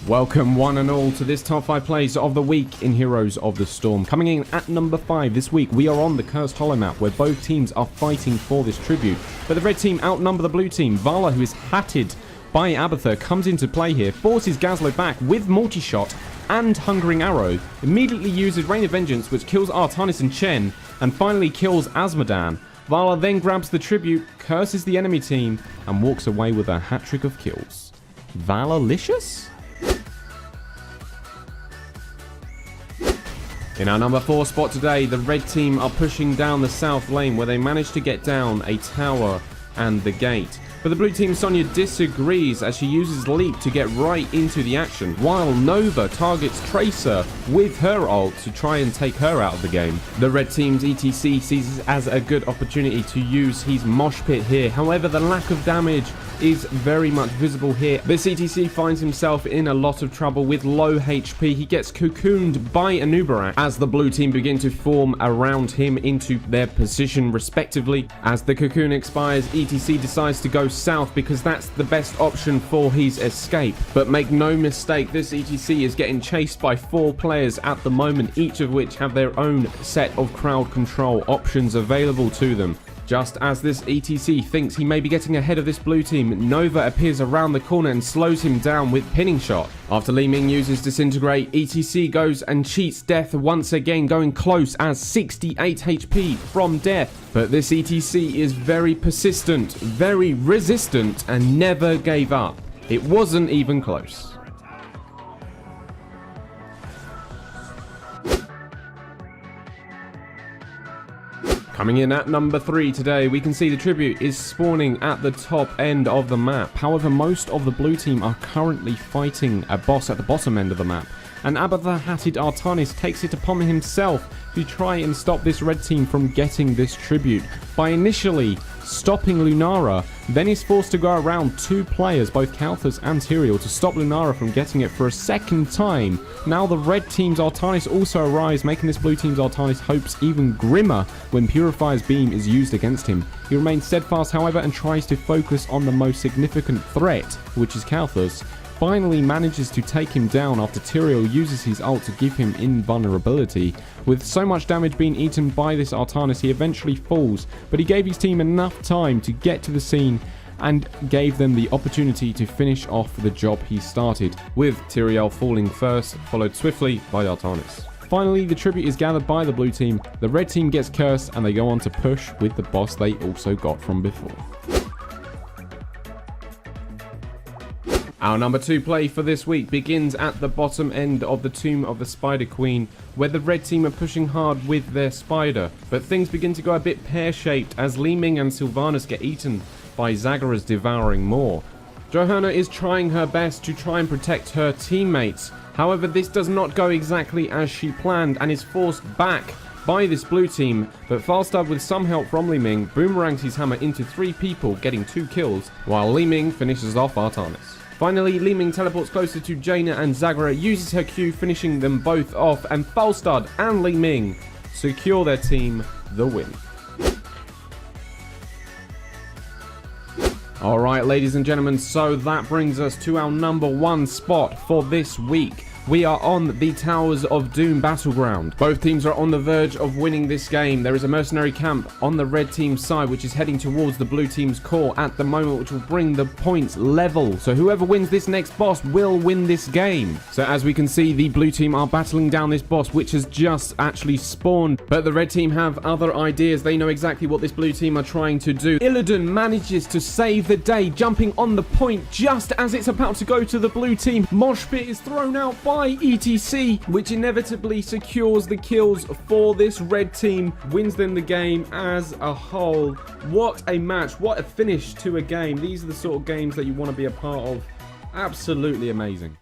Welcome one and all to this top 5 plays of the week in Heroes of the Storm. Coming in at number 5 this week, we are on the Cursed Hollow map where both teams are fighting for this tribute. But the red team outnumber the blue team. Vala, who is hatted by Abatha, comes into play here, forces Gazlo back with multi-shot and Hungering Arrow, immediately uses Rain of Vengeance, which kills Artanis and Chen, and finally kills Azmodan. Vala then grabs the tribute, curses the enemy team, and walks away with a hat-trick of kills. Vala-licious? In our number 4 spot today, the red team are pushing down the south lane where they manage to get down a tower and the gate. But the blue team's Sonya disagrees as she uses Leap to get right into the action, while Nova targets Tracer with her ult to try and take her out of the game. The red team's ETC sees this as a good opportunity to use his Mosh Pit here. However, the lack of damage is very much visible here. This ETC finds himself in a lot of trouble with low HP. He gets cocooned by Anubarak as the blue team begin to form around him into their position respectively. As the cocoon expires, ETC decides to go south because that's the best option for his escape. But make no mistake, this ETC is getting chased by 4 players at the moment, each of which have their own set of crowd control options available to them. Just as this ETC thinks he may be getting ahead of this blue team, Nova appears around the corner and slows him down with Pinning Shot. After Li Ming uses Disintegrate, ETC goes and cheats death once again, going close as 68 HP from death. But this ETC is very persistent, very resistant, and never gave up. It wasn't even close. Coming in at number 3 today, we can see the tribute is spawning at the top end of the map. However, most of the blue team are currently fighting a boss at the bottom end of the map. And Abatha hatted Artanis takes it upon himself to try and stop this red team from getting this tribute by initially stopping Lunara, then is forced to go around 2 players, both Kalthus and Tyrael, to stop Lunara from getting it for a second time. Now the red team's Artanis also arrives, making this blue team's Artanis hopes even grimmer when Purifier's Beam is used against him. He remains steadfast, however, and tries to focus on the most significant threat, which is Kalthus. Finally manages to take him down after Tyrael uses his ult to give him invulnerability. With so much damage being eaten by this Artanis, he eventually falls, but he gave his team enough time to get to the scene and gave them the opportunity to finish off the job he started, with Tyrael falling first, followed swiftly by Artanis. Finally, the tribute is gathered by the blue team, the red team gets cursed, and they go on to push with the boss they also got from before. Our number 2 play for this week begins at the bottom end of the Tomb of the Spider Queen, where the red team are pushing hard with their spider. But things begin to go a bit pear-shaped as Li Ming and Sylvanas get eaten by Zagara's devouring maw. Johanna is trying her best to try and protect her teammates. However, this does not go exactly as she planned and is forced back by this blue team, but Falstad, with some help from Li Ming, boomerangs his hammer into 3 people, getting 2 kills, while Li Ming finishes off Artanis. Finally, Li Ming teleports closer to Jaina and Zagara, uses her Q, finishing them both off, and Falstad and Li Ming secure their team the win. Alright, ladies and gentlemen, so that brings us to our number 1 spot for this week. We are on the Towers of Doom battleground. Both teams are on the verge of winning this game. There is a mercenary camp on the red team's side, which is heading towards the blue team's core at the moment, which will bring the points level. So whoever wins this next boss will win this game. So as we can see, the blue team are battling down this boss, which has just actually spawned. But the red team have other ideas. They know exactly what this blue team are trying to do. Illidan manages to save the day, jumping on the point just as it's about to go to the blue team. Mosh Pit is thrown out by ETC, which inevitably secures the kills for this red team, wins them the game as a whole. What a match, what a finish to a game. These are the sort of games that you want to be a part of. Absolutely amazing.